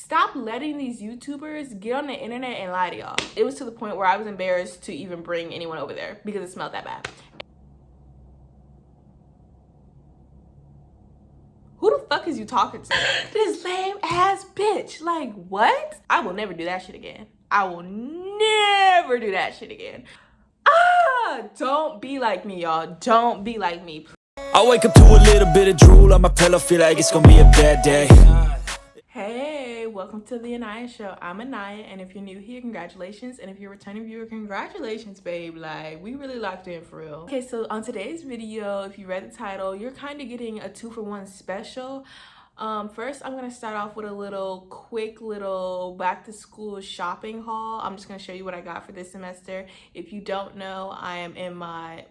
Stop letting these YouTubers get on the internet and lie to y'all. It was to the point where I was embarrassed to even bring anyone over there because it smelled that bad. Who the fuck is you talking to? This lame ass bitch. Like, what? I will never do that shit again. I will never do that shit again. Don't be like me, y'all. Don't be like me. I wake up to a little bit of drool on my pillow, feel like it's gonna be a bad day. Hey, welcome to the Anaya Show. I'm Anaya, and if you're new here, congratulations. And if you're a returning viewer, congratulations, babe. Like, we really locked in for real. Okay, so on today's video, if you read the title, you're kind of getting a 2-for-1 special. First, I'm gonna start off with a quick little back to school shopping haul. I'm just gonna show you what I got for this semester. If you don't know, I am in my,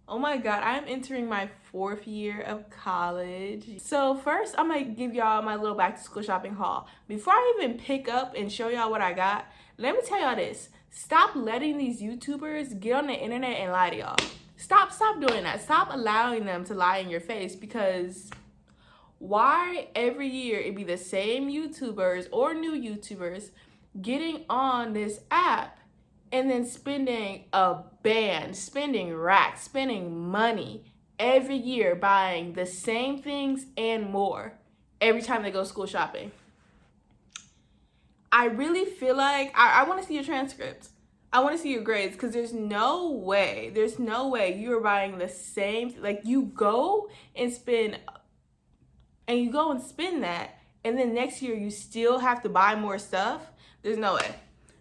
oh my god, I'm entering my 4th year of college. So first, I'm gonna give y'all my little back to school shopping haul. Before I even pick up and show y'all what I got, let me tell y'all this. Stop letting these YouTubers get on the internet and lie to y'all. Stop doing that. Stop allowing them to lie in your face, because why every year it be the same YouTubers or new YouTubers getting on this app and then spending spending racks, spending money every year buying the same things and more every time they go school shopping? I really feel like I want to see your transcripts. I want to see your grades, because there's no way you are buying the same, like you go and spend that, and then next year you still have to buy more stuff. There's no way.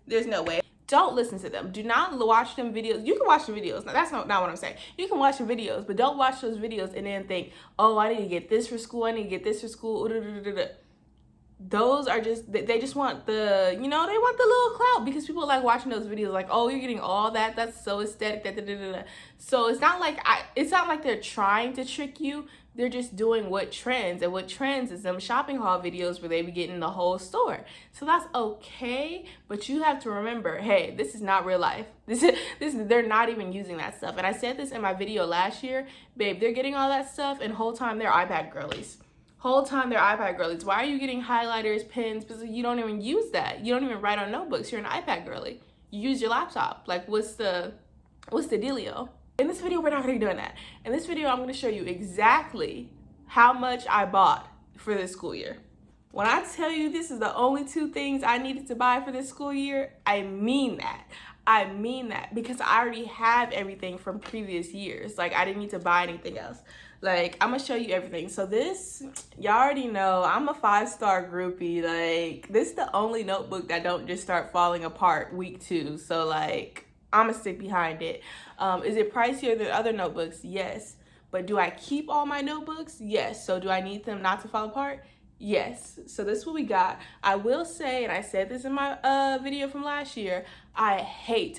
There's no way. Don't listen to them. Do not watch them videos. You can watch the videos. No, that's not what I'm saying. You can watch the videos, but don't watch those videos and then think, oh, I need to get this for school. I need to get this for school. Those are just, they just want the, they want the little clout, because people like watching those videos like, oh, you're getting all that. That's so aesthetic. So it's not like they're trying to trick you. They're just doing what trends, and what trends is them shopping haul videos where they be getting the whole store. So that's okay, but you have to remember, hey, this is not real life. They're not even using that stuff. And I said this in my video last year, babe, they're getting all that stuff, and whole time they're iPad girlies. Why are you getting highlighters, pens? Because you don't even use that. You don't even write on notebooks. You're an iPad girly. You use your laptop. Like, what's the dealio? In this video, we're not gonna be doing that. In this video, I'm gonna show you exactly how much I bought for this school year. When I tell you this is the only 2 things I needed to buy for this school year, I mean that. I mean that, because I already have everything from previous years. Like, I didn't need to buy anything else. Like, I'm gonna show you everything. So this, y'all already know, I'm a 5-star groupie. Like, this is the only notebook that don't just start falling apart week 2. So like, I'm gonna stick behind it. Is it pricier than other notebooks? Yes. But do I keep all my notebooks? Yes. So do I need them not to fall apart? Yes. So this is what we got. I will say, and I said this in my video from last year, I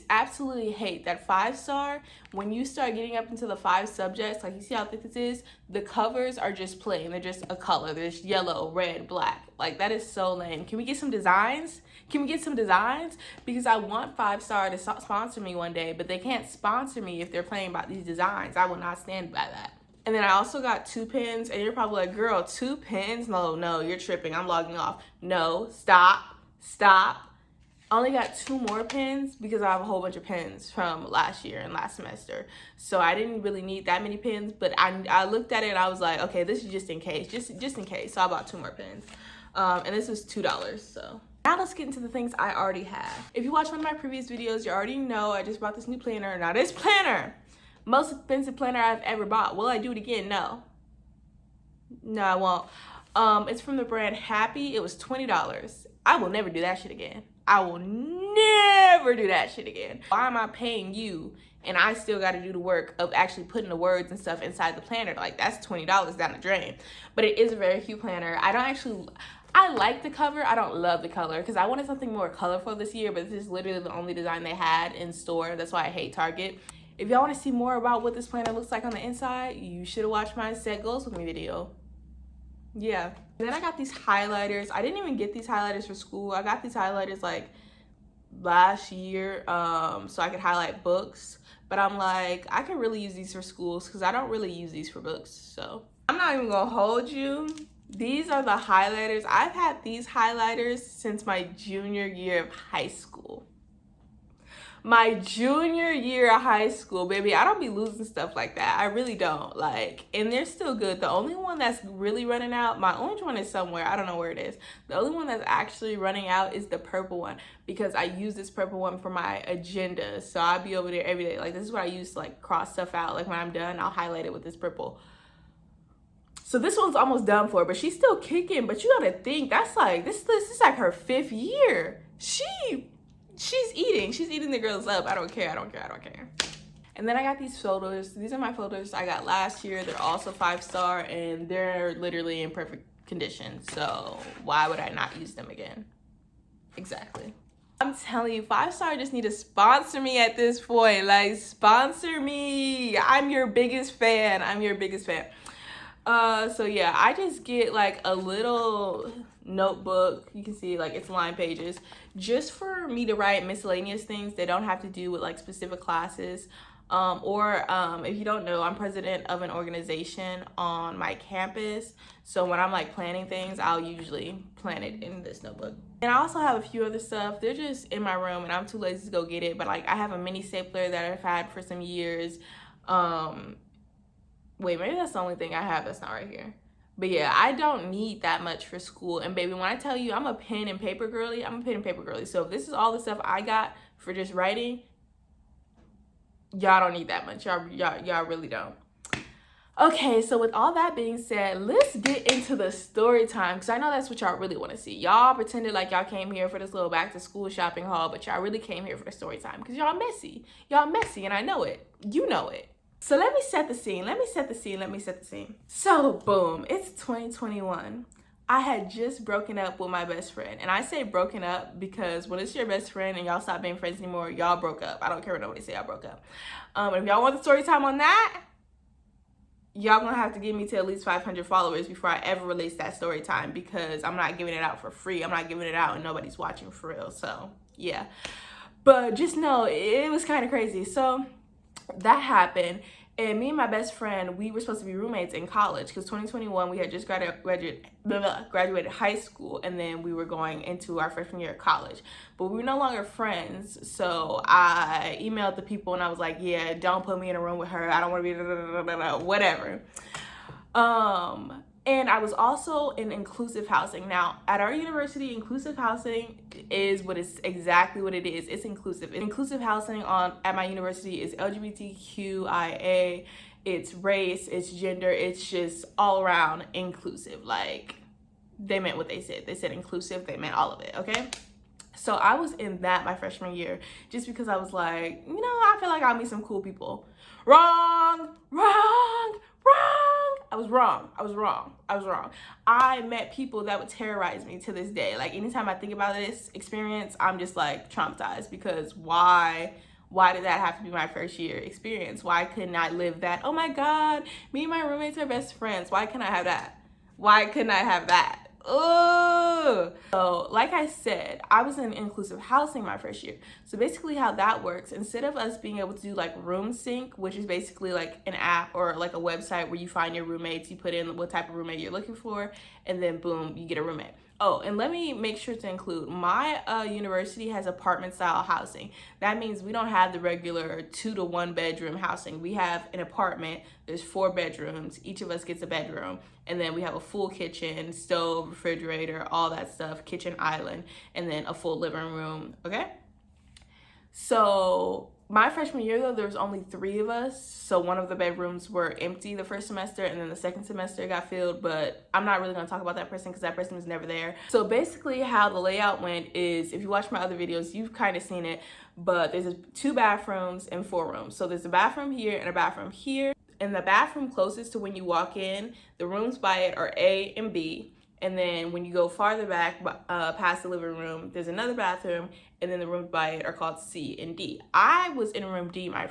absolutely hate that 5-star, when you start getting up into the 5 subjects, like you see how thick this is, the covers are just plain. They're just a color. They're just yellow, red, black. Like, that is so lame. Can we get some designs? Because I want 5-star to sponsor me one day, but they can't sponsor me if they're playing about these designs. I will not stand by that. And then I also got 2 pens, and you're probably like, girl, 2 pens? No, you're tripping. I'm logging off. No, stop. I only got 2 more pens because I have a whole bunch of pens from last year and last semester. So I didn't really need that many pens, but I looked at it and I was like, okay, this is just in case, just in case. So I bought 2 more pens. And this was $2, so. Now let's get into the things I already have. If you watch one of my previous videos, you already know I just bought this new planner. Now this planner, most expensive planner I've ever bought. Will I do it again? No, I won't. It's from the brand Happy. It was $20. I will never do that shit again. Why am I paying you and I still got to do the work of actually putting the words and stuff inside the planner? Like, that's $20 down the drain. But it is a very cute planner. I like the cover. I don't love the color, because I wanted something more colorful this year, but this is literally the only design they had in store. That's why I hate Target. If y'all want to see more about what this planner looks like on the inside, you should have watched my Set Goals With Me video. Yeah. And then I got these highlighters. I didn't even get these highlighters for school. I got these highlighters like last year so I could highlight books. But I'm like, I can really use these for schools, because I don't really use these for books. So I'm not even gonna hold you. These are the highlighters. I've had these highlighters since my junior year of high school. My junior year of high school, baby. I don't be losing stuff like that. I really don't. Like, and they're still good. The only one that's really running out, my orange one is somewhere. I don't know where it is. The only one that's actually running out is the purple one, because I use this purple one for my agenda. So I'll be over there every day. Like, this is what I use to like cross stuff out. Like when I'm done, I'll highlight it with this purple. So this one's almost done for, but she's still kicking. But you gotta think, that's like, this is like her 5th year. She's eating the girls up. I don't care. And then I got these folders. These are my folders I got last year. They're also 5-star and they're literally in perfect condition. So why would I not use them again? Exactly. I'm telling you, 5-star just need to sponsor me at this point. Like, sponsor me. I'm your biggest fan. So yeah, I just get like a little notebook. You can see like it's line pages just for me to write miscellaneous things that don't have to do with like specific classes. If you don't know, I'm president of an organization on my campus. So when I'm like planning things, I'll usually plan it in this notebook. And I also have a few other stuff. They're just in my room and I'm too lazy to go get it. But like I have a mini stapler that I've had for some years. Wait, maybe that's the only thing I have that's not right here. But yeah, I don't need that much for school. And baby, when I tell you I'm a pen and paper girly, I'm a pen and paper girly. So if this is all the stuff I got for just writing, y'all don't need that much. Y'all really don't. Okay, so with all that being said, let's get into the story time, because I know that's what y'all really want to see. Y'all pretended like y'all came here for this little back to school shopping haul, but y'all really came here for the story time because y'all messy. Y'all messy, and I know it. You know it. So let me set the scene. So boom, it's 2021. I had just broken up with my best friend. And I say broken up because when it's your best friend and y'all stop being friends anymore, y'all broke up. I don't care what nobody say, y'all broke up. If y'all want the story time on that, y'all gonna have to give me to at least 500 followers before I ever release that story time, because I'm not giving it out for free. I'm not giving it out and nobody's watching for real. So yeah, but just know it was kind of crazy. So that happened, and me and my best friend, we were supposed to be roommates in college, because 2021 we had just graduated high school, and then we were going into our freshman year of college, but we were no longer friends. So I emailed the people and I was like, yeah, don't put me in a room with her. I don't want to be whatever. And I was also in inclusive housing. Now, at our university, inclusive housing is exactly what it is. It's inclusive. Inclusive housing at my university is LGBTQIA. It's race, it's gender, it's just all around inclusive. Like, they meant what they said. They said inclusive, they meant all of it, okay? So I was in that my freshman year just because I was like, I feel like I'll meet some cool people. Wrong. I was wrong. I met people that would terrorize me to this day. Like, anytime I think about this experience, I'm just like traumatized, because why did that have to be my first year experience? Why couldn't I live that? Oh my God, me and my roommates are best friends. Why couldn't I have that? Oh, so like I said, I was in inclusive housing my first year. So basically how that works, instead of us being able to do like Room Sync, which is basically like an app or like a website where you find your roommates, you put in what type of roommate you're looking for, and then boom, you get a roommate. Oh, and let me make sure to include, my university has apartment style housing. That means we don't have the regular 2 to 1 bedroom housing. We have an apartment, there's 4 bedrooms, each of us gets a bedroom, and then we have a full kitchen, stove, refrigerator, all that stuff, kitchen island, and then a full living room, okay? So my freshman year, though, there was only 3 of us. So one of the bedrooms were empty the first semester, and then the second semester got filled. But I'm not really going to talk about that person because that person was never there. So basically how the layout went is, if you watch my other videos, you've kind of seen it. But there's 2 bathrooms and 4 rooms. So there's a bathroom here and a bathroom here. And the bathroom closest to when you walk in, the rooms by it are A and B. And then when you go farther back past the living room, there's another bathroom, and then the rooms by it are called C and D. I was in room D my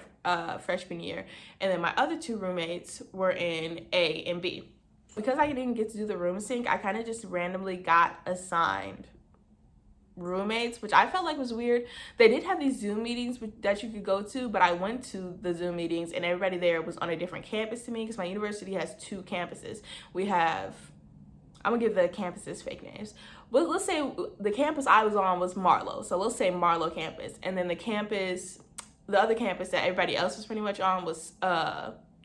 freshman year, and then my other 2 roommates were in A and B. Because I didn't get to do the room sync, I kind of just randomly got assigned roommates, which I felt like was weird. They did have these Zoom meetings that you could go to, but I went to the Zoom meetings, and everybody there was on a different campus to me, because my university has 2 campuses. We have I'm gonna give the campuses fake names. But let's say the campus I was on was Marlowe. So let's say Marlowe campus. And then the other campus that everybody else was pretty much on was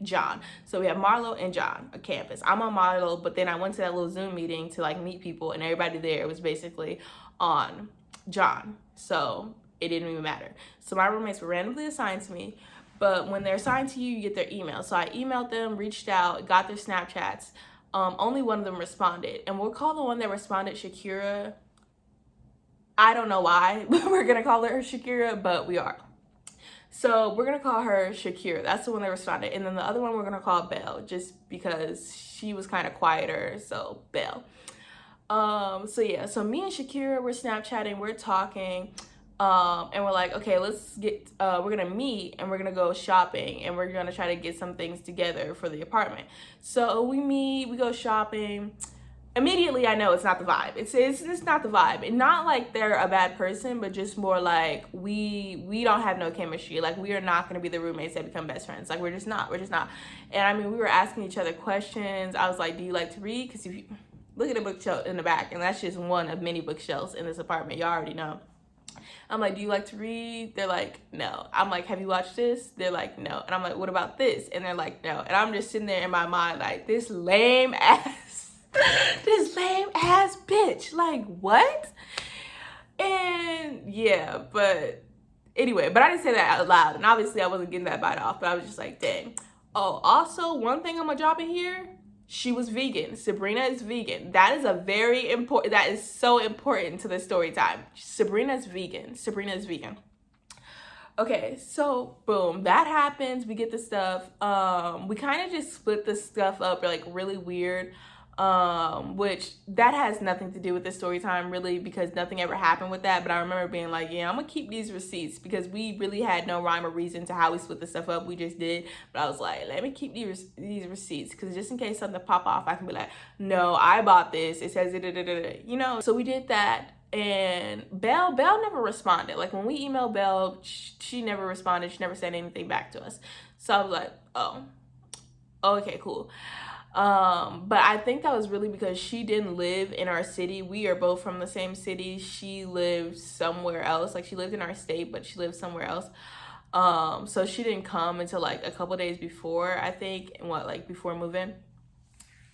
John. So we have Marlowe and John, a campus. I'm on Marlowe, but then I went to that little Zoom meeting to like meet people, and everybody there was basically on John. So it didn't even matter. So my roommates were randomly assigned to me, but when they're assigned to you, you get their email. So I emailed them, reached out, got their Snapchats. Only one of them responded, and we'll call the one that responded Shakira. I don't know why we're gonna call her Shakira, but we are. So we're gonna call her Shakira. That's the one that responded, and then the other one we're gonna call Belle, just because she was kind of quieter. So Belle. So yeah. So me and Shakira, we're Snapchatting, we're talking. And we're like, okay, let's get, we're gonna meet and we're gonna go shopping and we're gonna try to get some things together for the apartment. So we meet, we go shopping. Immediately I know it's not the vibe. It's not the vibe. And not like they're a bad person, but just more like we don't have no chemistry. Like we are not gonna be the roommates that become best friends. Like we're just not. And I mean, we were asking each other questions. I was like, do you like to read? Because if you look at the bookshelf in the back, and that's just one of many bookshelves in this apartment, y'all already know. I'm like, do you like to read? They're like, no. I'm like, have you watched this? They're like, no. And I'm like, what about this? And they're like, no. And I'm just sitting there in my mind like, this lame ass bitch. Like, what? And yeah, but anyway, but I didn't say that out loud. And obviously I wasn't getting that bite off, but I was just like, dang. Oh, also, one thing I'm gonna drop in here. She was vegan. Sabrina is vegan. That is a very important, that is so important to the story time. Sabrina is vegan. Okay, so boom, that happens. We get the stuff. We kind of just split the stuff up like really weird. Which that has nothing to do with the story time really, because nothing ever happened with that. But I remember being like, yeah, I'm gonna keep these receipts, because we really had no rhyme or reason to how we split the stuff up. We just did. But I was like, let me keep these receipts, because just in case something pop off, I can be like, no, I bought this. It says you know. So we did that. And Belle never responded. Like when we emailed Belle, she never responded. She never said anything back to us. So I was like, oh, okay, cool. But I think that was really because she didn't live in our city. We are both from the same city. She lived somewhere else. Like she lived in our state, but she lived somewhere else. So she didn't come until like a couple days before, I think, before moving.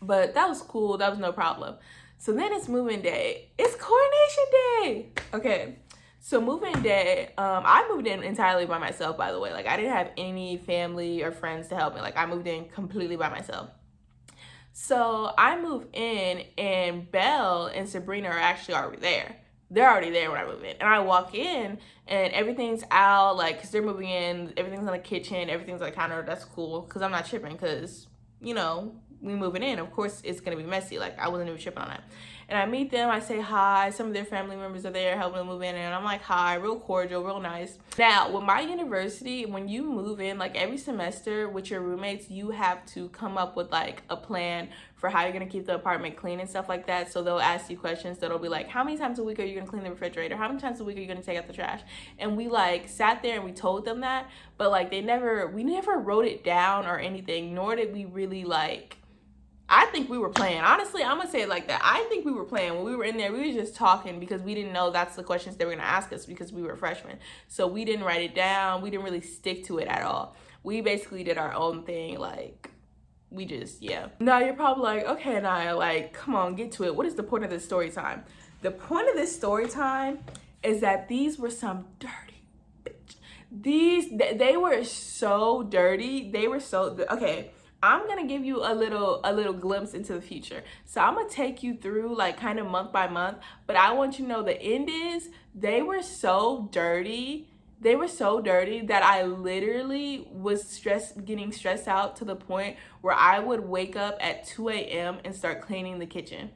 But that was cool. That was no problem. So then it's moving day. It's coronation day. Okay. So moving day, I moved in entirely by myself, by the way. Like I didn't have any family or friends to help me. Like I moved in completely by myself. So I move in and Belle and Sabrina are actually already there. They're already there when I move in. And I walk in and everything's out, like, because they're moving in. Everything's in the kitchen. Everything's on the counter. That's cool, because I'm not tripping, because, you know, we moving in. Of course, it's going to be messy. Like, I wasn't even tripping on that. And I meet them. I say hi. Some of their family members are there helping them move in. And I'm like, hi, real cordial, real nice. Now, with my university, when you move in, like every semester with your roommates, you have to come up with like a plan for how you're going to keep the apartment clean and stuff like that. So they'll ask you questions that'll be like, how many times a week are you going to clean the refrigerator? How many times a week are you going to take out the trash? And we like sat there and we told them that. But like we never wrote it down or anything, nor did we really like, I think we were playing. Honestly, I'm going to say it like that. I think we were playing. When we were in there, we were just talking because we didn't know that's the questions they were going to ask us because we were freshmen. So we didn't write it down. We didn't really stick to it at all. We basically did our own thing. Like, we just, yeah. Now you're probably like, okay, Naya, like, come on, get to it. What is the point of this story time? The point of this story time is that these were some dirty bitch. They were so dirty. They were so, okay. I'm gonna give you a little glimpse into the future. So I'm gonna take you through like kind of month by month, but I want you to know the end is they were so dirty. They were so dirty that I literally was getting stressed out to the point where I would wake up at 2 a.m. and start cleaning the kitchen.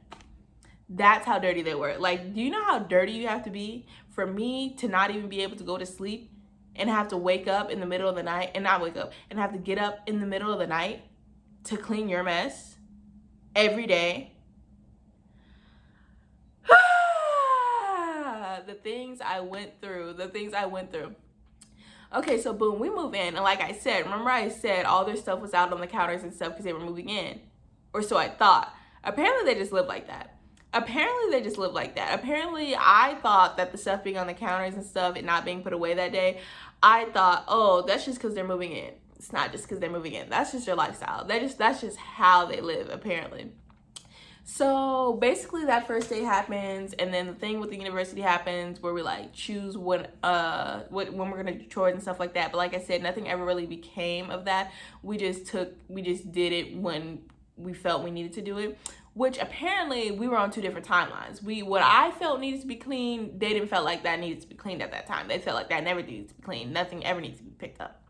That's how dirty they were. Like, do you know how dirty you have to be for me to not even be able to go to sleep and have to wake up in the middle of the night and not wake up and have to get up in the middle of the night to clean your mess every day? The things I went through. Okay, so boom, we move in. And like I said, remember I said all their stuff was out on the counters and stuff because they were moving in. Or so I thought. Apparently they just live like that. Apparently I thought that the stuff being on the counters and stuff and not being put away that day, I thought, oh, that's just because they're moving in. It's not just because they're moving in. That's just their lifestyle. That's just how they live, apparently. So basically that first day happens, and then the thing with the university happens where we like choose when we're gonna do chores and stuff like that. But like I said, nothing ever really became of that. We just did it when we felt we needed to do it, which apparently we were on two different timelines. What I felt needed to be clean, they didn't feel like that needed to be cleaned at that time. They felt like that never needed to be cleaned. Nothing ever needs to be picked up.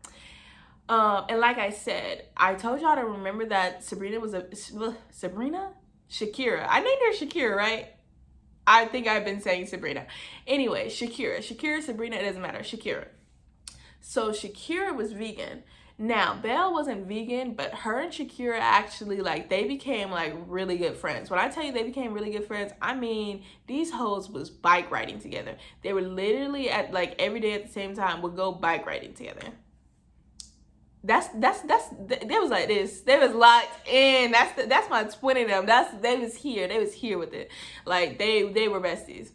And like I said, I told y'all to remember that Shakira. I named her Shakira, right? I think I've been saying Sabrina. Anyway, Shakira, Sabrina, it doesn't matter. Shakira. So Shakira was vegan. Now, Belle wasn't vegan, but her and Shakira actually, like, they became, like, really good friends. When I tell you they became really good friends, I mean, these hoes was bike riding together. They were literally at, like, every day at the same time would go bike riding together. They was like this. They was locked in. That's my twin of them. They was here with it. Like they were besties.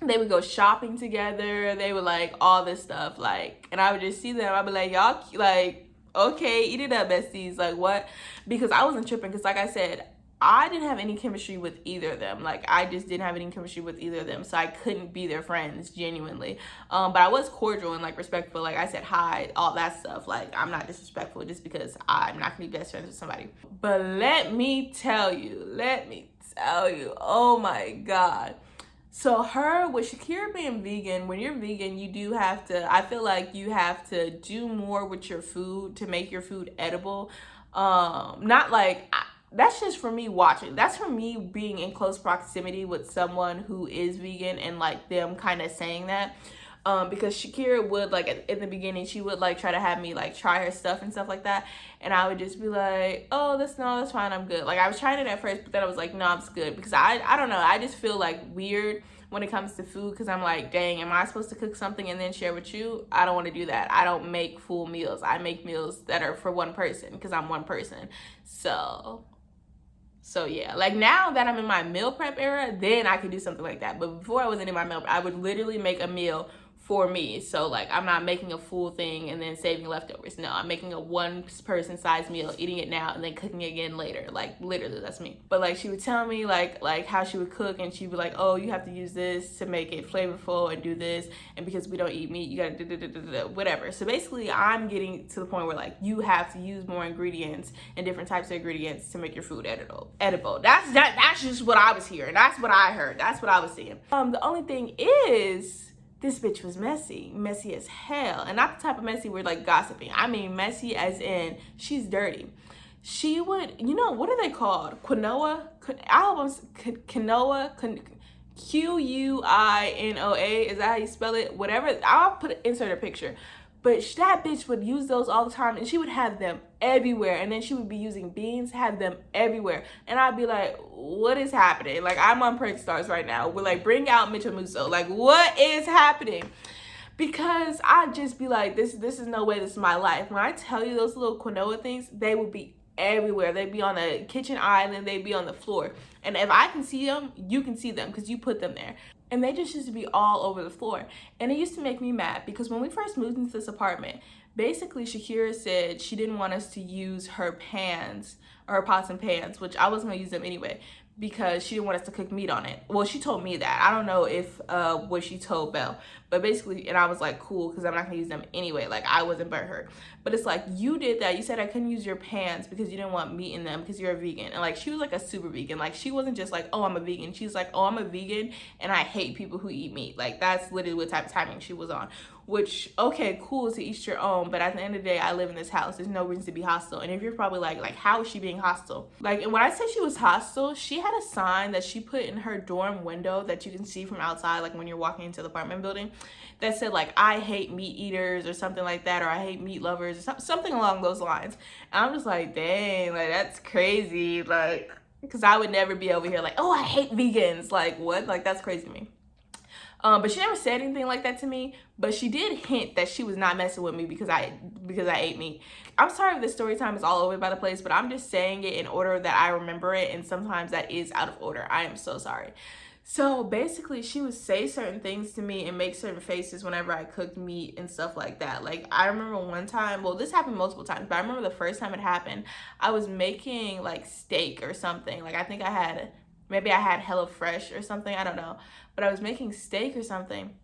They would go shopping together. They would like all this stuff. Like, and I would just see them. I'd be like, y'all like, okay, eat it up, besties. Like what? Because I wasn't tripping. Because like I said, I didn't have any chemistry with either of them. Like, I just didn't have any chemistry with either of them. So I couldn't be their friends, genuinely. But I was cordial and, like, respectful. Like, I said hi, all that stuff. Like, I'm not disrespectful just because I'm not going to be best friends with somebody. But let me tell you, oh, my God. So with Shakira being vegan, when you're vegan, you do have to, I feel like you have to do more with your food to make your food edible. Not like... That's just for me watching. That's for me being in close proximity with someone who is vegan and like them kind of saying that. Because Shakira would like in the beginning, she would like try to have me like try her stuff and stuff like that. And I would just be like, oh, that's fine. I'm good. Like I was trying it at first, but then I was like, no, I'm good. Because I don't know. I just feel like weird when it comes to food, because I'm like, dang, am I supposed to cook something and then share with you? I don't want to do that. I don't make full meals. I make meals that are for one person because I'm one person. So yeah, like now that I'm in my meal prep era, then I could do something like that. But before I wasn't in my meal prep, I would literally make a meal for me. So like I'm not making a full thing and then saving leftovers. No, I'm making a one person size meal, eating it now and then cooking it again later. Like literally that's me. But like she would tell me like how she would cook, and she'd be like, oh, you have to use this to make it flavorful and do this, and because we don't eat meat, you gotta whatever. So basically I'm getting to the point where like you have to use more ingredients and different types of ingredients to make your food edible. That's just what I was hearing. That's what I heard. That's what I was seeing. The only thing is, this bitch was messy as hell. And not the type of messy we're like gossiping. I mean messy as in she's dirty. She would, what are they called? Quinoa? Quinoa? Quinoa? Is that how you spell it? Whatever. I'll insert a picture. But that bitch would use those all the time, and she would have them everywhere. And then she would be using beans, have them everywhere. And I'd be like, what is happening? Like, I'm on Prank Stars right now. We're like, bring out Mitchell Musso. Like, what is happening? Because I'd just be like, this is no way, this is my life. When I tell you those little quinoa things, they would be everywhere. They'd be on the kitchen island, they'd be on the floor. And if I can see them, you can see them because you put them there. And they just used to be all over the floor. And it used to make me mad because when we first moved into this apartment, basically Shakira said she didn't want us to use her pans, or her pots and pans, which I wasn't gonna use them anyway, because she didn't want us to cook meat on it. Well, she told me that. I don't know if what she told Belle, but basically, and I was like, cool, because I'm not gonna use them anyway. Like, I wasn't butthurt. But it's like, you did that. You said I couldn't use your pans because you didn't want meat in them because you're a vegan. And like, she was like a super vegan. Like, she wasn't just like, oh, I'm a vegan. She's like, oh, I'm a vegan and I hate people who eat meat. Like, that's literally what type of timing she was on. Which, okay, cool, to each your own, but at the end of the day, I live in this house. There's no reason to be hostile. And if you're probably like how is she being hostile? Like, and when I say she was hostile, she had a sign that she put in her dorm window that you can see from outside, like when you're walking into the apartment building, that said like, I hate meat eaters or something like that, or I hate meat lovers, or something along those lines. And I'm just like, dang, like that's crazy. Like, because I would never be over here like, oh, I hate vegans. Like, what? Like, that's crazy to me. But she never said anything like that to me. But she did hint that she was not messing with me because I ate meat. I'm sorry if the story time is all over by the place, but I'm just saying it in order that I remember it, and sometimes that is out of order. I am so sorry. So basically, she would say certain things to me and make certain faces whenever I cooked meat and stuff like that. Like, I remember one time, well, this happened multiple times, but I remember the first time it happened, I was making like steak or something. Like, I think maybe I had HelloFresh or something, I don't know. But I was making steak or something.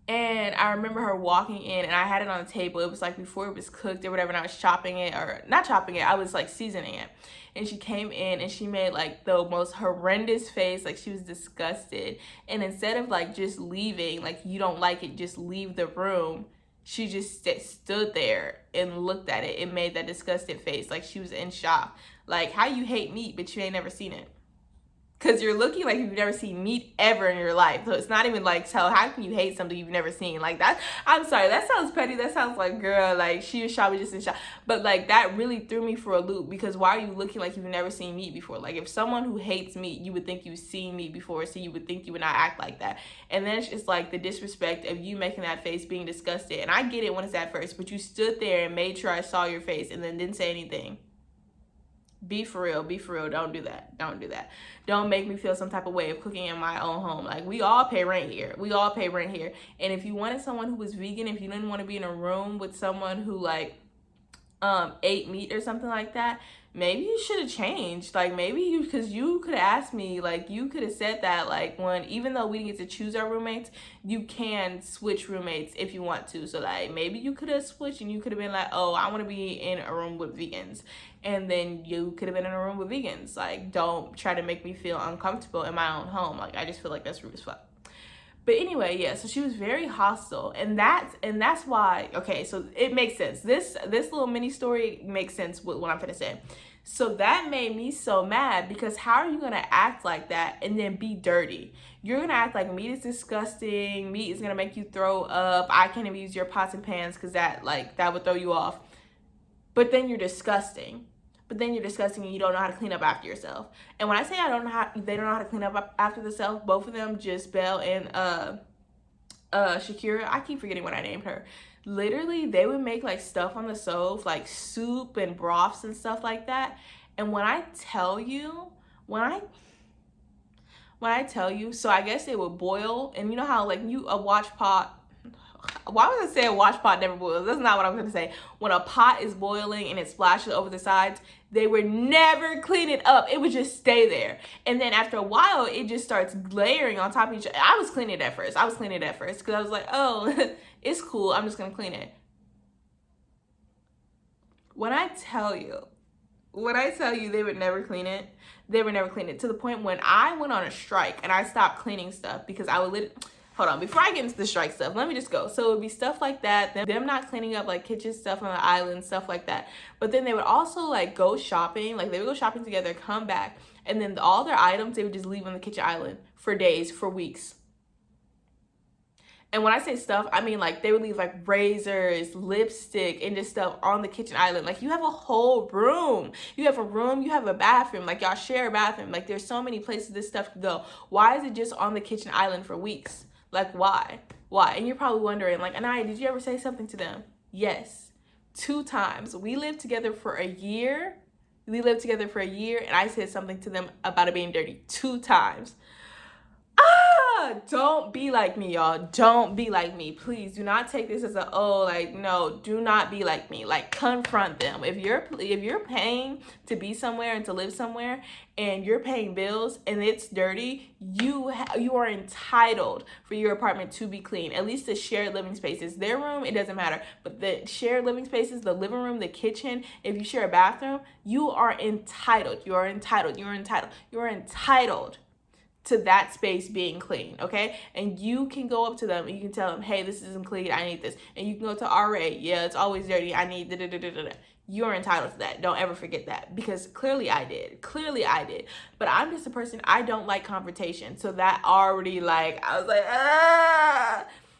And I remember her walking in, and I had it on the table. It was like before it was cooked or whatever, and I was chopping it, or not chopping it, I was like seasoning it. And she came in and she made like the most horrendous face, like she was disgusted. And instead of like just leaving, like you don't like it, just leave the room, she just stood there and looked at it and made that disgusted face, like she was in shock. Like, how you hate meat but you ain't never seen it? Because you're looking like you've never seen meat ever in your life. So it's not even like, so how can you hate something you've never seen? Like, that, I'm sorry, that sounds petty. That sounds like, girl, like, she was shocked, just in shock. But like, that really threw me for a loop, because why are you looking like you've never seen meat before? Like, if someone who hates meat, you would think you've seen meat before, so you would think you would not act like that. And then it's just like the disrespect of you making that face, being disgusted. And I get it when it's at first, but you stood there and made sure I saw your face and then didn't say anything. Be for real, don't do that. Don't make me feel some type of way of cooking in my own home. Like, we all pay rent here, and if you wanted someone who was vegan, if you didn't want to be in a room with someone who like ate meat or something like that, maybe you should have changed. Like, maybe because you could have asked me, like, you could have said that, like, when, even though we didn't get to choose our roommates, you can switch roommates if you want to. So like, maybe you could have switched and you could have been like, oh, I want to be in a room with vegans, and then you could have been in a room with vegans. Like, don't try to make me feel uncomfortable in my own home. Like, I just feel like that's rude as fuck. But anyway, yeah, so she was very hostile, and that's why, okay, so it makes sense. This little mini story makes sense with what I'm gonna say. So that made me so mad, because how are you gonna act like that and then be dirty? You're gonna act like meat is disgusting, meat is gonna make you throw up, I can't even use your pots and pans because that would throw you off. But then you're disgusting. And you don't know how to clean up after yourself. And when I say they don't know how to clean up after themselves, both of them, just Belle and Shakira, I keep forgetting what I named her. Literally, they would make like stuff on the stove, like soup and broths and stuff like that. And when I tell you, so I guess they would boil, and you know how like a watch pot, why was I saying a watch pot never boils? That's not what I'm gonna say. When a pot is boiling and it splashes over the sides, they would never clean it up. It would just stay there. And then after a while, it just starts layering on top of each other. I was cleaning it at first because I was like, oh, it's cool, I'm just gonna clean it. When I tell you they would never clean it, to the point when I went on a strike and I stopped cleaning stuff because I would hold on, before I get into the strike stuff, let me just go. So it would be stuff like that, them not cleaning up like kitchen stuff on the island, stuff like that. But then they would also like go shopping, like they would go shopping together, come back, and then all their items they would just leave on the kitchen island for days, for weeks. And when I say stuff, I mean like they would leave like razors, lipstick, and just stuff on the kitchen island. Like, you have a whole room. You have a bathroom. Like, y'all share a bathroom. Like, there's so many places this stuff could go. Why is it just on the kitchen island for weeks? Like, why? And you're probably wondering, like, Anaya, did you ever say something to them? Yes, 2 times. We lived together for a year, and I said something to them about it being dirty 2 times. Don't be like me, y'all. Don't be like me. Please do not take this as no, do not be like me. Like, confront them. If you're paying to be somewhere and to live somewhere, and you're paying bills and it's dirty, you are entitled for your apartment to be clean. At least the shared living spaces. Their room, it doesn't matter, but the shared living spaces, the living room, the kitchen, if you share a bathroom, you are entitled to that space being clean, okay? And you can go up to them and you can tell them, hey, this isn't clean, I need this. And you can go to RA, yeah, it's always dirty, I need da-da-da-da-da. You're entitled to that. Don't ever forget that, because clearly I did. But I'm just a person, I don't like confrontation. So that already, like, I was like,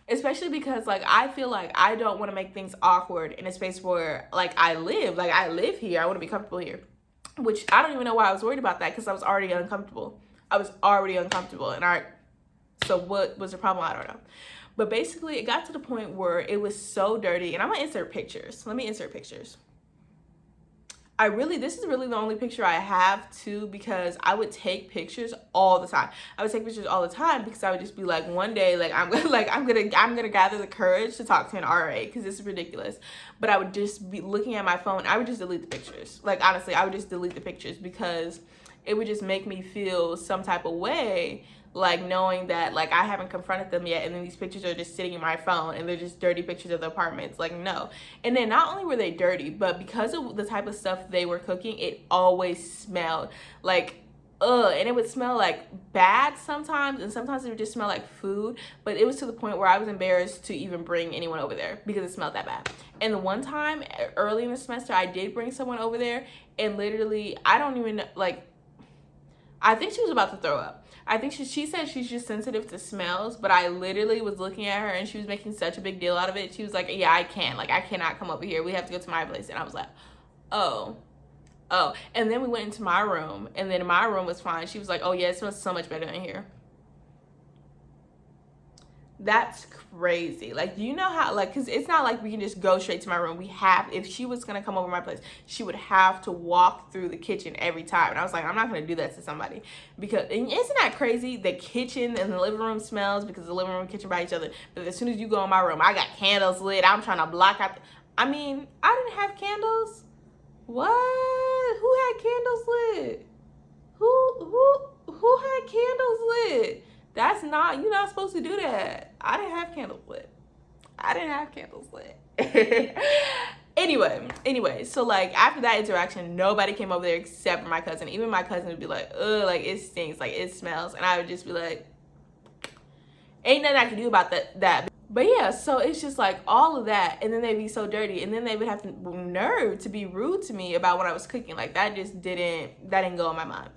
especially because, like, I feel like I don't want to make things awkward in a space where, like, I live here, I want to be comfortable here. Which I don't even know why I was worried about that, because I was already uncomfortable. And So what was the problem? I don't know. But basically, it got to the point where it was so dirty. And I'm going to insert pictures. Let me insert pictures. This is really the only picture I have too, because I would take pictures all the time. I would take pictures all the time because I would just be like, one day, like I'm gonna gather the courage to talk to an RA because this is ridiculous. But I would just be looking at my phone. I would just delete the pictures. Like, honestly, I would just delete the pictures because it would just make me feel some type of way, like knowing that like I haven't confronted them yet, and then these pictures are just sitting in my phone and they're just dirty pictures of the apartments. Like, no. And then not only were they dirty, but because of the type of stuff they were cooking, it always smelled like and it would smell like bad sometimes, and sometimes it would just smell like food. But it was to the point where I was embarrassed to even bring anyone over there because it smelled that bad. And the one time early in the semester, I did bring someone over there, and literally I don't even like, I think she was about to throw up. I think she said she's just sensitive to smells, but I literally was looking at her and she was making such a big deal out of it. She was like, yeah, I can't. Like, I cannot come over here. We have to go to my place. And I was like, oh. And then we went into my room, and then my room was fine. She was like, oh, yeah, it smells so much better in here. That's crazy. Like, you know how, like, because it's not like we can just go straight to my room. We have, if she was gonna come over my place, she would have to walk through the kitchen every time. And I was like, I'm not gonna do that to somebody, because, and isn't that crazy? The kitchen and the living room smells because the living room and kitchen by each other. But as soon as you go in my room, I got candles lit. I'm trying to block out I didn't have candles. What? Who had candles lit? Who had candles lit? That's not, you're not supposed to do that. I didn't have candles lit. Anyway, so like after that interaction, nobody came over there except for my cousin. Even my cousin would be like, ugh, like it stinks, like it smells. And I would just be like, ain't nothing I can do about that. But yeah, so it's just like all of that, and then they'd be so dirty, and then they would have the nerve to be rude to me about what I was cooking. Like that didn't go in my mind.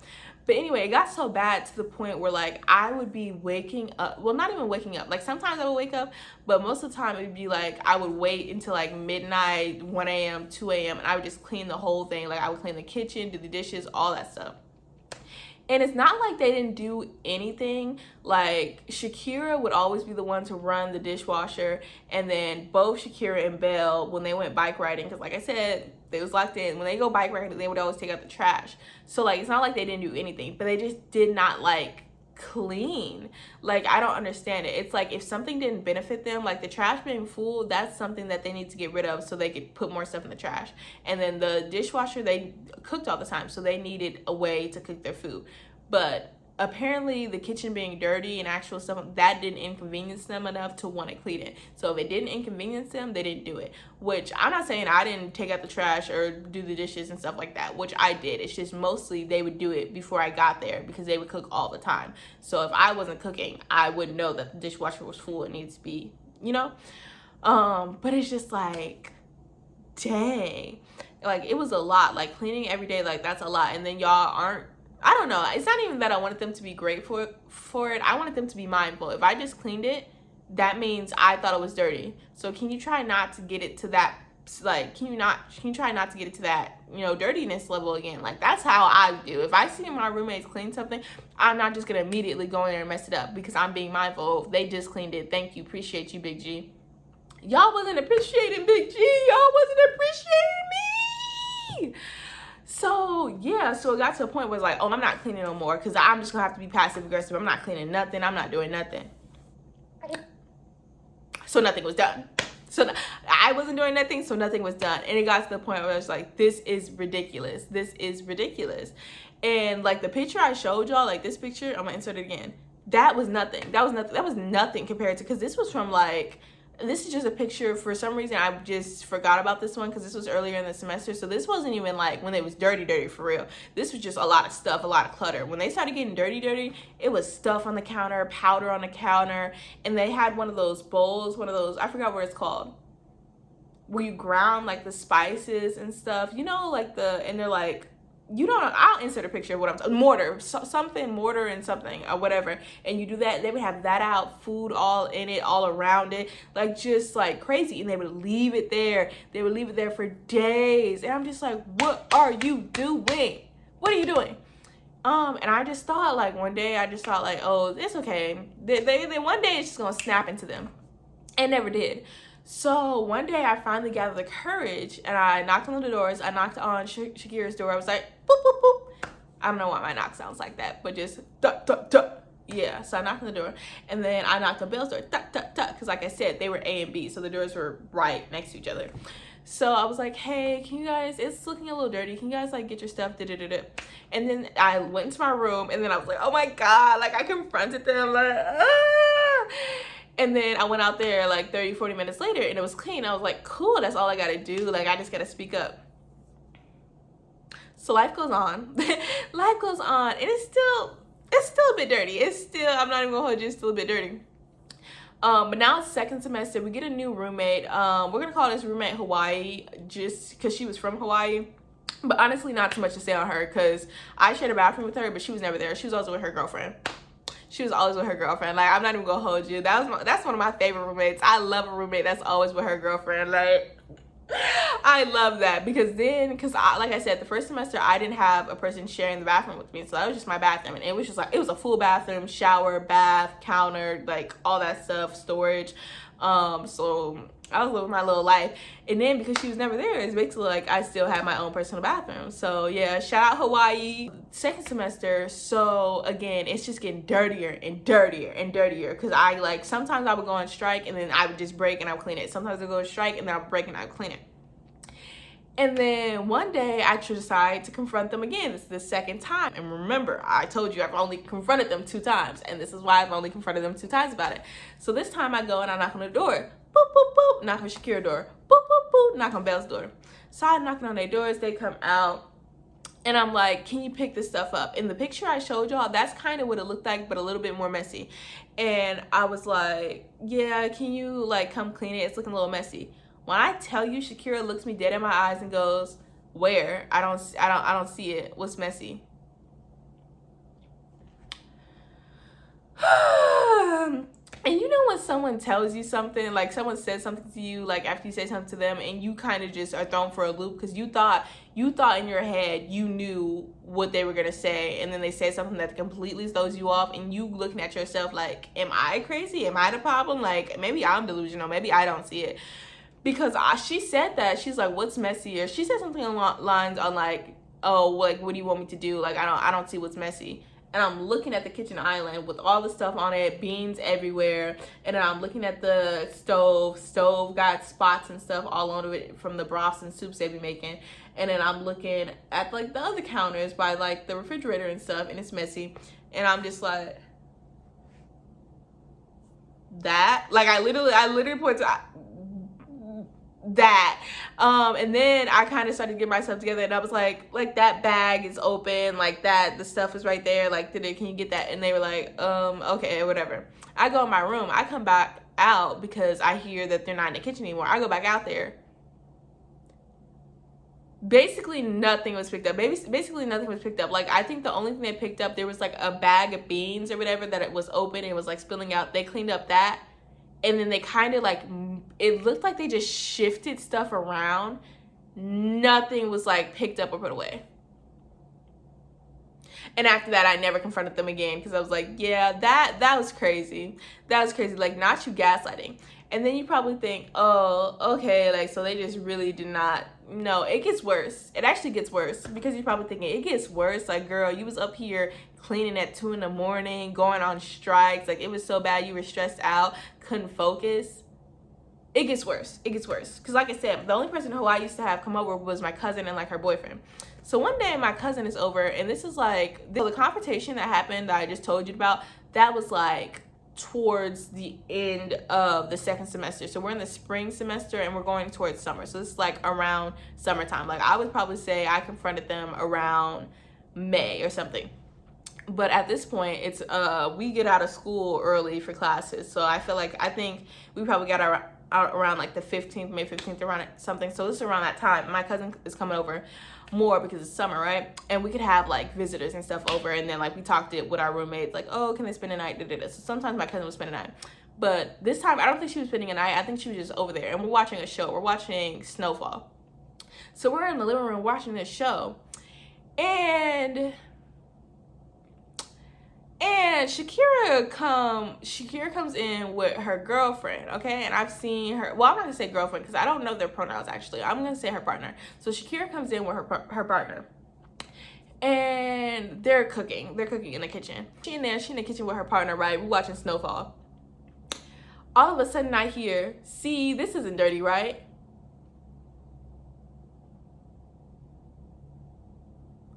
But anyway, it got so bad to the point where like I would be waking up, well, not even waking up, like sometimes I would wake up, but most of the time it would be like I would wait until like midnight, 1 a.m., 2 a.m., and I would just clean the whole thing. Like I would clean the kitchen, do the dishes, all that stuff. And it's not like they didn't do anything. Like Shakira would always be the one to run the dishwasher, and then both Shakira and Belle, when they went bike riding, because like I said, they was locked in, when they go bike riding, they would always take out the trash. So like it's not like they didn't do anything, but they just did not like clean. Like I don't understand it. It's like if something didn't benefit them, like the trash being full, that's something that they need to get rid of so they could put more stuff in the trash. And then the dishwasher, they cooked all the time, so they needed a way to cook their food. But apparently the kitchen being dirty and actual stuff, that didn't inconvenience them enough to want to clean it. So if it didn't inconvenience them, they didn't do it. Which I'm not saying I didn't take out the trash or do the dishes and stuff like that, which I did. It's just mostly they would do it before I got there because they would cook all the time. So if I wasn't cooking, I would know that the dishwasher was full. It needs to be, you know? But it's just like, dang. Like it was a lot. Like cleaning every day, like that's a lot. And then y'all aren't, I don't know. It's not even that I wanted them to be grateful for it. I wanted them to be mindful. If I just cleaned it, that means I thought it was dirty. So can you try not to get it to that, like, can you try not to get it to that, you know, dirtiness level again? Like, that's how I do. If I see my roommates clean something, I'm not just going to immediately go in there and mess it up because I'm being mindful. Oh, they just cleaned it. Thank you. Appreciate you, Big G. Y'all wasn't appreciating Big G. Y'all wasn't appreciating me. So yeah, so it got to a point where it's like, oh, I'm not cleaning no more because I'm just gonna have to be passive aggressive. I'm not cleaning nothing. I'm not doing nothing. So nothing was done. So I wasn't doing nothing, so nothing was done. And it got to the point where it's like, this is ridiculous. This is ridiculous. And like the picture I showed y'all, like this picture, I'm gonna insert it again. That was nothing. That was nothing compared to, because this was from like, this is just a picture. For some reason I just forgot about this one because this was earlier in the semester, so this wasn't even like when it was dirty for real. This was just a lot of stuff, a lot of clutter. When they started getting dirty, it was stuff on the counter, powder on the counter, and they had one of those bowls, one of those, I forgot what it's called, where you ground like the spices and stuff, you know, like and they're like, you don't know, I'll insert a picture of what I'm talking, mortar and something or whatever, and you do that, they would have that out, food all in it, all around it, like just like crazy, and they would leave it there for days, and I'm just like, what are you doing? What are you doing? And I just thought, like, one day I just thought, like, oh, it's okay. They one day it's just gonna snap into them. It never did. So one day I finally gathered the courage and I knocked on the doors. I knocked on Shakira's door. I was like, boop, boop, boop. I don't know why my knock sounds like that, but just duh, duh, duh. Yeah, so I knocked on the door, and then I knocked on Belle's door, tuck, tuck, tuck, because like I said, they were A and B, so the doors were right next to each other. So I was like, hey, can you guys, it's looking a little dirty, can you guys like get your stuff, da-da-da-da. And then I went into my room, and then I was like, oh my God, like I confronted them, like, ah. And then I went out there like 30-40 minutes later, and it was clean. I was like, cool, that's all I gotta do, like I just gotta speak up. So life goes on. Life goes on, and it's still a bit dirty. It's still, I'm not even gonna hold you, it's still a bit dirty. But now it's second semester, we get a new roommate. We're gonna call this roommate Hawaii, just because she was from Hawaii. But honestly, not too much to say on her, because I shared a bathroom with her, but she was never there. She was always with her girlfriend. She was always with her girlfriend. Like, I'm not even gonna hold you. That's one of my favorite roommates. I love a roommate that's always with her girlfriend. Like, I love that, because like I said, the first semester I didn't have a person sharing the bathroom with me, so that was just my bathroom, and it was just like, it was a full bathroom, shower, bath, counter, like all that stuff, storage. So I was living my little life, and then because she was never there, it's basically like I still had my own personal bathroom. So yeah, shout out Hawaii. Second semester, so again, it's just getting dirtier and dirtier and dirtier, because I like, sometimes I would go on strike and then I would just break and I would clean it. Sometimes I would go on strike and then I would break and I would clean it. And then one day I decide to confront them again. This is the second time. And remember, I told you I've only confronted them 2 times. And this is why I've only confronted them 2 times about it. So this time I go and I knock on the door. Boop, boop, boop. Knock on Shakira's door. Boop, boop, boop. Knock on Belle's door. So I'm knocking on their doors. They come out. And I'm like, can you pick this stuff up? In the picture I showed y'all, that's kind of what it looked like, but a little bit more messy. And I was like, yeah, can you like come clean it? It's looking a little messy. When I tell you, Shakira looks me dead in my eyes and goes, where? I don't see it. What's messy? And you know when someone tells you something, like someone says something to you, like after you say something to them, and you kind of just are thrown for a loop, because you thought in your head you knew what they were gonna say, and then they say something that completely throws you off, and you looking at yourself like, am I crazy? Am I the problem? Like, maybe I'm delusional. Maybe I don't see it. Because she said that, she's like, what's messy? Or she said something along lines on like, oh, like, what do you want me to do? Like, I don't see what's messy. And I'm looking at the kitchen island with all the stuff on it, beans everywhere. And then I'm looking at the stove. Stove got spots and stuff all over it from the broths and soups they be making. And then I'm looking at like the other counters by like the refrigerator and stuff, and it's messy. And I'm just like, that? Like, I literally point to that. And then I kind of started to get myself together, and I was like that bag is open, like that, the stuff is right there, like, can you get that? And they were like, okay, whatever. I go in my room, I come back out because I hear that they're not in the kitchen anymore. I go back out there. Basically nothing was picked up. Basically nothing was picked up. Like, I think the only thing they picked up, there was like a bag of beans or whatever that it was open and it was like spilling out. They cleaned up that. And then they kind of like, it looked like they just shifted stuff around. Nothing was like picked up or put away. And after that, I never confronted them again, because I was like, yeah, that was crazy. That was crazy. Like, not you gaslighting. And then you probably think, oh, okay, like, so they just really did not. No, it gets worse. It actually gets worse, because you're probably thinking, it gets worse. Like, girl, you was up here cleaning at 2 in the morning, going on strikes. Like, it was so bad, you were stressed out, couldn't focus. It gets worse. It gets worse. Because like I said, the only person who I used to have come over was my cousin and like her boyfriend. So one day my cousin is over, and this is like, the confrontation that happened that I just told you about, that was like towards the end of the second semester. So we're in the spring semester and we're going towards summer. So this is like around summertime. Like, I would probably say I confronted them around May or something. But at this point, it's we get out of school early for classes. So I think we probably got out around like the 15th, May 15th, around something. So this is around that time. My cousin is coming over more because it's summer, right? And we could have like visitors and stuff over, and then like we talked it with our roommates, like, oh, can they spend a night? So sometimes my cousin would spend a night. But this time, I don't think she was spending a night. I think she was just over there. And we're watching a show. We're watching Snowfall. So we're in the living room watching this show. And And Shakira comes in with her girlfriend, okay? And I've seen her, well, I'm not gonna say girlfriend because I don't know their pronouns actually. I'm gonna say her partner. So Shakira comes in with her partner. And they're cooking in the kitchen. She in the kitchen with her partner, right? We're watching Snowfall. All of a sudden I hear, see, this isn't dirty, right?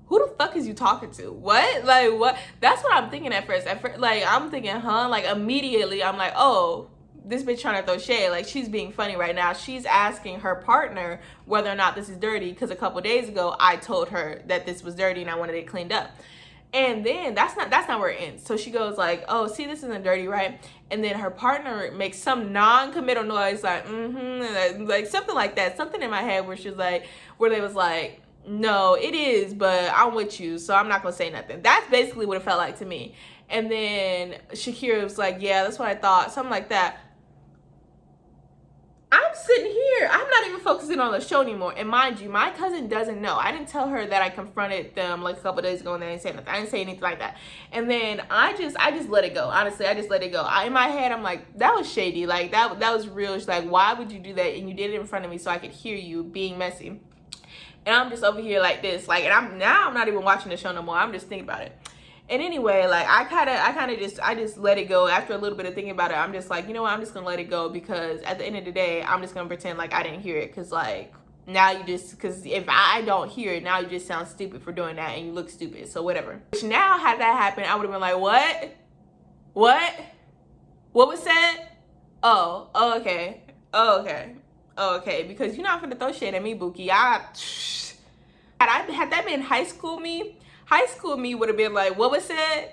Who the fuck is you talking to? What? Like, what? That's what I'm thinking at first. Like, I'm thinking, huh? Like, immediately, I'm like, oh, this bitch trying to throw shade. Like, she's being funny right now. She's asking her partner whether or not this is dirty because a couple days ago, I told her that this was dirty and I wanted it cleaned up. And then that's not where it ends. So she goes like, oh, see, this isn't dirty, right? And then her partner makes some non-committal noise, like, like something like that. Something in my head where they was like, no, it is, but I'm with you, so I'm not gonna say nothing. That's basically what it felt like to me. And then Shakira was like, yeah, that's what I thought, something like that. I'm sitting here, I'm not even focusing on the show anymore. And mind you, my cousin doesn't know. I didn't tell her that I confronted them like a couple days ago and they didn't say nothing. I didn't say anything like that. And then I just let it go. Honestly, I just let it go. In my head, I'm like, that was shady. Like, that was real. It's like, why would you do that? And you did it in front of me so I could hear you being messy. And I'm just over here like this, like, and I'm not even watching the show no more. I'm just thinking about it. And anyway, like, I just let it go. After a little bit of thinking about it, I'm just like, you know what, I'm just gonna let it go, because at the end of the day, I'm just gonna pretend like I didn't hear it, because like, now because if I don't hear it, now you just sound stupid for doing that, and you look stupid, so whatever. Which now, had that happened, I would have been like, what was said? Oh, okay, because you're not gonna throw shit at me, Bookie. Had that been high school me would have been like, what was said?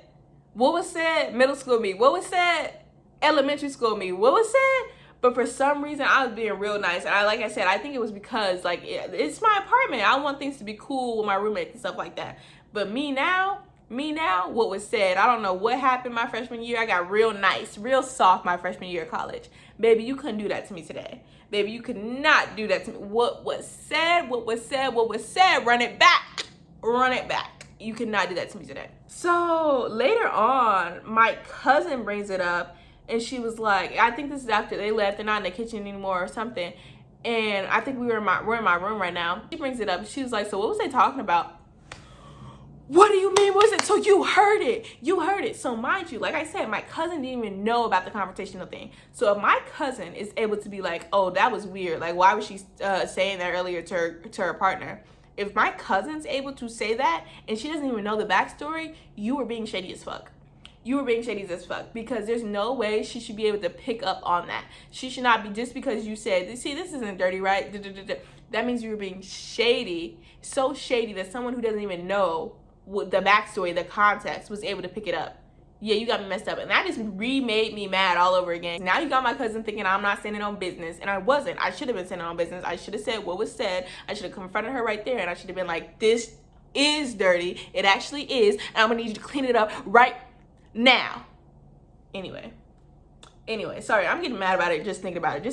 Middle school me, what was said? Elementary school me, what was said? But for some reason, I was being real nice. And like I said, I think it was because, like, it's my apartment. I want things to be cool with my roommates and stuff like that. But me now, what was said, I don't know what happened my freshman year. I got real nice, real soft my freshman year of college. Baby, you couldn't do that to me today. Baby, you could not do that to me. What was said, run it back. You cannot do that to me today. So later on, my cousin brings it up, and she was like, I think this is after they left, they're not in the kitchen anymore or something. And I think we're in my room right now. She brings it up. She was like, so what was they talking about? What do you mean, was it? So you heard it. So mind you, like I said, my cousin didn't even know about the confrontational thing. So if my cousin is able to be like, oh, that was weird, like, why was she saying that earlier to her partner? If my cousin's able to say that and she doesn't even know the backstory, you were being shady as fuck. Because there's no way she should be able to pick up on that. She should not be, just because you said, see, this isn't dirty, right? That means you were being shady, so shady that someone who doesn't even know what the backstory, the context, was able to pick it up. Yeah, you got me messed up. And that just remade me mad all over again. Now you got my cousin thinking I'm not standing on business. And I wasn't. I should have been standing on business. I should have said what was said. I should have confronted her right there. And I should have been like, this is dirty. It actually is. And I'm going to need you to clean it up right now. Anyway, sorry, I'm getting mad about it, just thinking about it,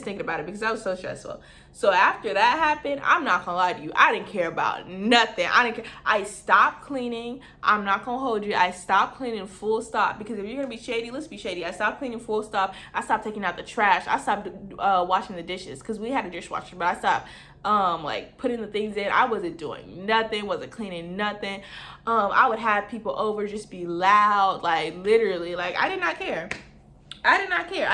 because that was so stressful. So after that happened, I'm not gonna lie to you, I didn't care about nothing. I stopped cleaning. I'm not gonna hold you. I stopped cleaning, full stop, because if you're gonna be shady, let's be shady. I stopped cleaning, full stop. I stopped taking out the trash. I stopped washing the dishes, because we had a dishwasher, but I stopped like putting the things in. I wasn't doing nothing, wasn't cleaning nothing. I would have people over, just be loud, like literally, like I did not care. I did not care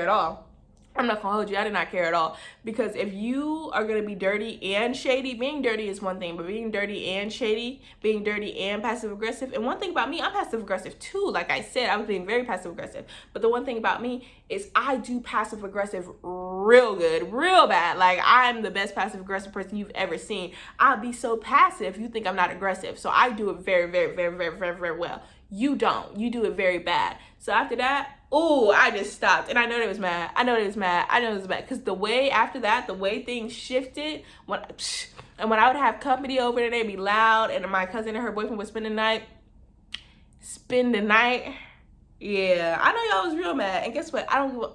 at all. I'm not gonna hold you. I did not care at all. Because if you are gonna be dirty and shady, being dirty is one thing, but being dirty and shady, being dirty and passive aggressive, and one thing about me, I'm passive aggressive too. Like I said, I was being very passive aggressive. But the one thing about me is I do passive aggressive real good, real bad. Like, I'm the best passive aggressive person you've ever seen. I'll be so passive, you think I'm not aggressive. So I do it very, very, very, very, very, very well. You don't. You do it very bad. So after that, oh, I just stopped. And I know they was mad. I know it was bad. Because the way after that, the way things shifted, when I would have company over and they'd be loud, and my cousin and her boyfriend would spend the night. Yeah, I know y'all was real mad. And guess what? I don't give a...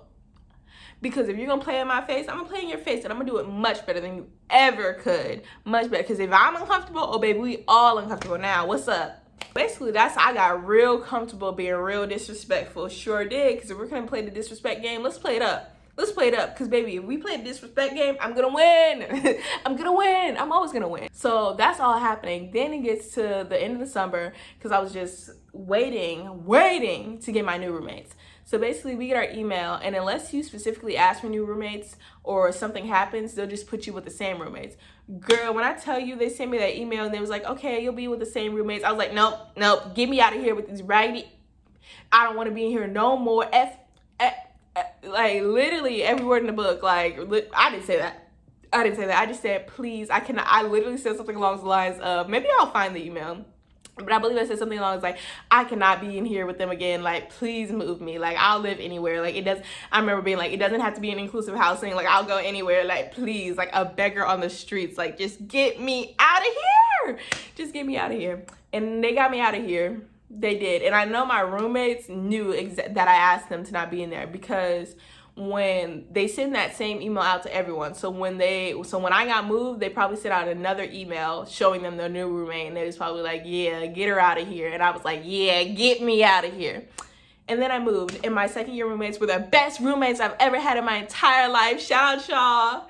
Because if you're going to play in my face, I'm going to play in your face. And I'm going to do it much better than you ever could. Much better. Because if I'm uncomfortable, oh, baby, we all uncomfortable now. What's up? Basically, I got real comfortable being real disrespectful. Sure did, because if we're gonna play the disrespect game, let's play it up. Let's play it up, because baby, if we play the disrespect game, I'm gonna win. I'm gonna win. I'm always gonna win. So that's all happening. Then it gets to the end of the summer, because I was just waiting to get my new roommates. So basically, we get our email, and unless you specifically ask for new roommates or something happens, they'll just put you with the same roommates. Girl, when I tell you, they sent me that email, and they was like, okay, you'll be with the same roommates. I was like, nope, get me out of here with these raggedy. I don't want to be in here no more. Like literally every word in the book. Like I didn't say that. I just said, please, I cannot. I literally said something along the lines of, maybe I'll find the email. But I believe I said something along like, I cannot be in here with them again. Like, please move me. Like, I'll live anywhere. Like, it does. I remember being like, it doesn't have to be an inclusive housing. Like, I'll go anywhere. Like, please, like a beggar on the streets. Like, just get me out of here. Just get me out of here. And they got me out of here. They did. And I know my roommates knew that I asked them to not be in there, because when they send that same email out to everyone. So when I got moved, they probably sent out another email showing them their new roommate, and they was probably like, yeah, get her out of here. And I was like, yeah, get me out of here. And then I moved, and my second year roommates were the best roommates I've ever had in my entire life. Shout out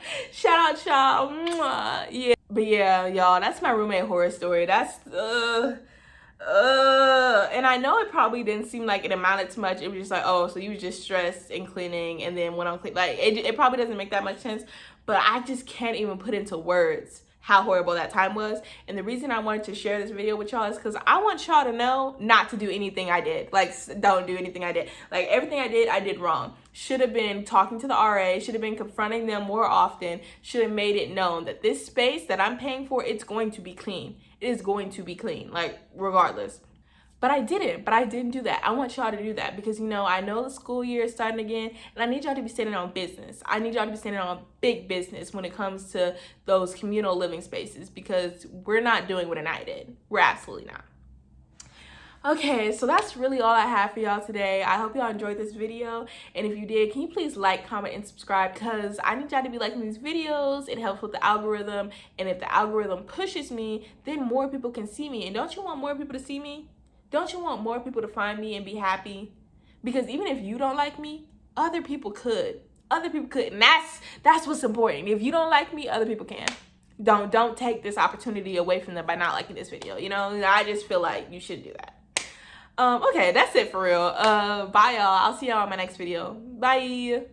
y'all. Mwah. Yeah. But yeah, y'all, that's my roommate horror story. That's and I know it probably didn't seem like it amounted to much. It was just like, oh, so you was just stressed and cleaning and then went on clean. Like it probably doesn't make that much sense, but I just can't even put into words how horrible that time was. And the reason I wanted to share this video with y'all is because I want y'all to know not to do anything I did. Like, don't do anything I did. Like, everything I did wrong. Should have been talking to the RA, should have been confronting them more often, should have made it known that this space that I'm paying for, it's going to be clean. It is going to be clean, like, regardless. But I didn't do that. I want y'all to do that because, you know, I know the school year is starting again, and I need y'all to be standing on business. I need y'all to be standing on big business when it comes to those communal living spaces, because we're not doing what I did. We're absolutely not. Okay, so that's really all I have for y'all today. I hope y'all enjoyed this video, and if you did, can you please like, comment, and subscribe, because I need y'all to be liking these videos. It helps with the algorithm, and if the algorithm pushes me, then more people can see me. And don't you want more people to see me? Don't you want more people to find me and be happy? Because even if you don't like me, other people could. Other people could, and that's what's important. If you don't like me, other people can. Don't take this opportunity away from them by not liking this video. You know, I just feel like you should do that. Okay, that's it for real. Bye, y'all. I'll see y'all in my next video. Bye.